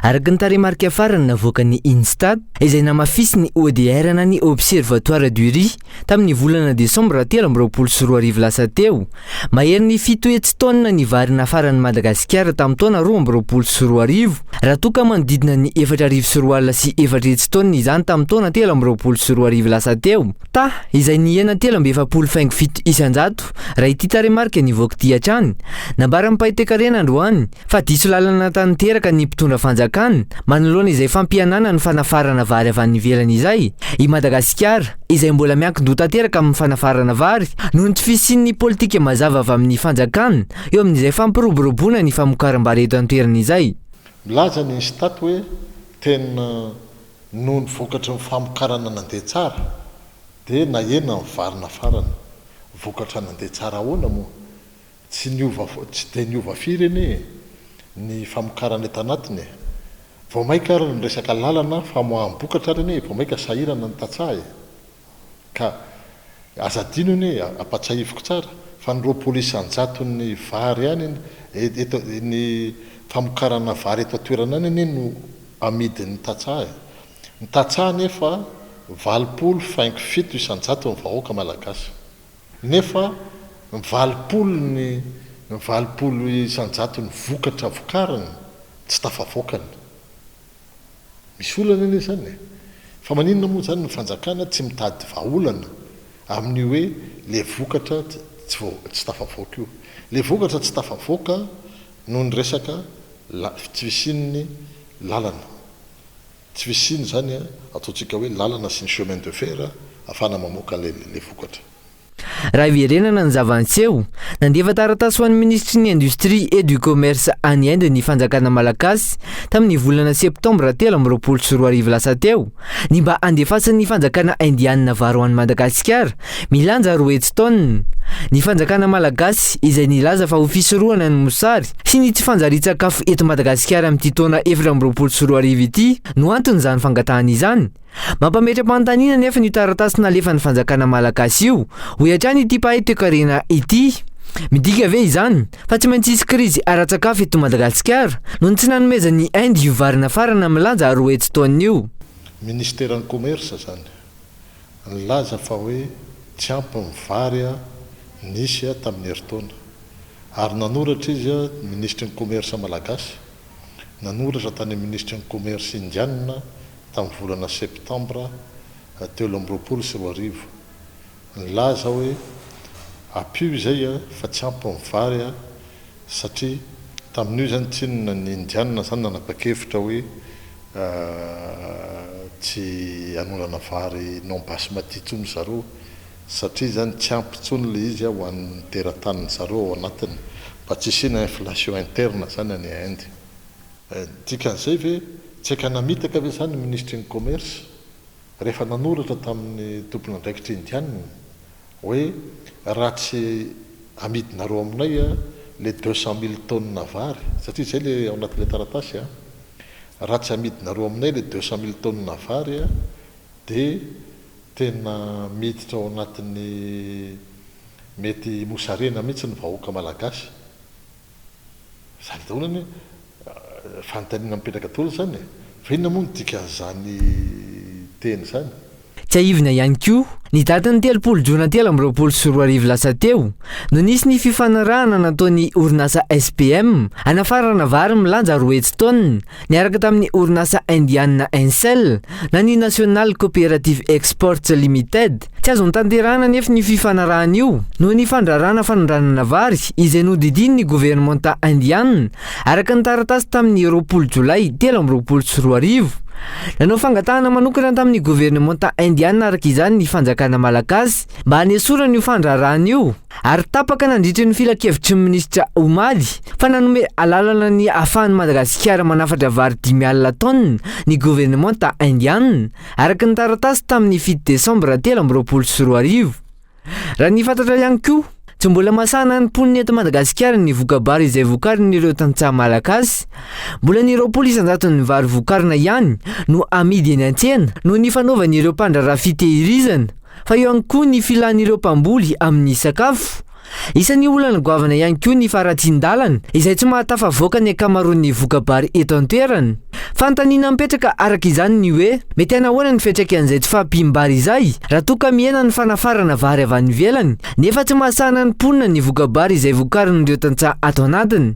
Araka ny tarehimarika farany navoaka ny Instat izay namafisy ny ODR na ny Observatoire du Riz tamin'ny volana Desambra 2024 lasa teo. Mahery ny 7 tonnes ny vary nafaran'ny Madagasikara tamin'ny taona 2024 raha toa ka manodidina ny 4,4 sy 4 tonnes izany tamin'ny taona 2024 lasa teo. Izay nihena 3,7 isanjato raha ity tarehimarika nivoaka ty hatrany. Nambara mipahitekarena androany fa diso lalana tanteraka ny mpitondra fanjakana manoloana izay fampianana ny fanafarana vary avy any ivelany izay. I Madagasikara izay mbola miankin-doha tanteraka amin'ny fanafarana vary noho ny tsy fisian'ny politika mazava avy amin'ny fanjakana eo amin'izay fampiroboroboana ny famokaram-bary eto an-toerana izay. Milaza ny Instat hoe tena noho ny vokatra ny famokarana nandeha tsara dia nahena ny vary nafarana vokatra nandeha tsara ahoana moa tsy dia niova firy anie ny famokarana eto anatiny vao maika ary ny resaka lalana famoaham-bokatra ary anie vao maika sahirana ny tatsaha ka azadino anie apatsahivoko tsara fa ny 20 isanjaton'ny vary any eto ny famokarana vary eto atoerana any anie no amidin'ny tatsaha. Ny tatsaha nefa 20,7 isanjato ny vahoaka malagasy nefa 20 isanjato ny vokatra vokarany tsy tafavoakany. Misy olana anie zany fa maninona moa zany ny fanjakana tsy mitady vahaolana amin'ny hoe le vokatra tsy tafavoaka io. Le vokatra tsy tafavoaka noho ny resaka tsy visin'ny lalana tsy visiny zany ataontsika hoe lalana sy ny chemin de fer afana mamoaka le vokatra. Raha iverenana ny zava-niseho nandefa taratasy ho an'ny ministry ny industrie et du commerce any Inde ny fanjakana malagasy tamin'ny volana septambra 2024 lasa teo ny mba andefasan'ny fanjakana indiana vary ho an'ny Madagasikara milanja 10 tonnes. Ny fanjakana malagasy izay nilaza fa ho fisorohana ny mosary sy ny tsy fanjari-tsakafo eto Madagasikara amin'ity taona 2024 ity no anton'izany fangatahana izany. Mampametra-panontaniana nefa ny taratasy nalefan'ny fanjakana malagasy io ho hatrany ity pahitoekarena ity. Midika ve izany fa tsy maintsy hisy krizy ara-tsakafo eto Madagasikara noho ny tsy nanomezan'ny Inde io vary nafarana milanja 10 tonnes io. Ministeran'ny commerce zany nilaza fa hoe tsy ampy ny vary nisy tamin'ny herintaona ary nanoratra izy ministry ny commerce malagasy nanoratra tany ministry ny commerce indiana tamin'ny volana septambra 2024 nilaza hoe apio izay fa tsy ampy ny vary satria tamin'io zany tsinona ny indiana zany nanapa-kevitra hoe tsy anolana vary non basmati tsony zareo satria zany tsy ampy tsony le izy ho an'ny teratany zareo ao anatiny mba tsy isina inflation interne zany any Inde. Dikan'izay ve tsy eka namitaka ve zany ministry ny commerce rehefa nanoratra tamin'ny tompony andraikitra indiana hoe raha tsy amidinareo aminay le 200,000 tonnes vary satria zay le ao anatin'le taratasy raha tsy amidinareo aminay le 200,000 tonnes vary dia tena miditra ao anatin'ny mety mosarena mihitsy ny vahoaka malagasy. Zany daholany fanontaniana mipetraka tolo zany fa inona moa ny dikan'izany teny zany. Tsy aivina ihany koa ny datin'ny 30 Jona 2024 lasa teo no nisy ny fifanarahana nataon'ny orinasa SPM anafarana vary milanja 10 tonnes niaraka tamin'ny orinasa indiana Ensel na ny National Cooperative Exports Limited. Tsy azo nitanterahana nefa ny fifanarahana io noho ny fandrarana fanondranana vary izay nodidin'ny gouvernementa indiana araka ny taratasy tamin'ny 20 Jolay 2024. Nanao fangatahana manokana tamin'ny gouvernementa indiana araka izany ny fanjakana malagasy mba hanesorana io fandrarahana io ary tapaka nandritry ny filakevitry ny ministra Omaly fa nanome alalana ny ahafahan'ny Madagasikara manafatra vary 10,000 tonnes ny gouvernementa indiana araka ny taratasy tamin'ny 7 Desambra 2024. Raha ny fantatra ihany koa tsy mbola masana ny poniny eto Madagasikara ny vokabary izay vokarin'ireo tantsaha malagasy. Mbola ny 20 isanjaton'ny vary vokarina ihany no amidy eny an-tsena noho ny fanaovan'ireo mpandraraha fitehirizana fa eo ihany koa ny filan'ireo mpamboly amin'ny sakafo Isan'ny olana goavana ihany koa ny faratsin-dalana izay tsy mahatafavoaka ny ankamaroan'ny vokabary eto an-toerana. Fanontaniana mipetraka araka izany ny hoe mety anahoana ny fiantraikan'izay tsy fahampiam-bary izay raha toa ka mihena ny fanafarana vary avy any ivelany nefa tsy mahasahana ny mponina ny vokabary izay vokarin'ireo tantsaha ato anatiny.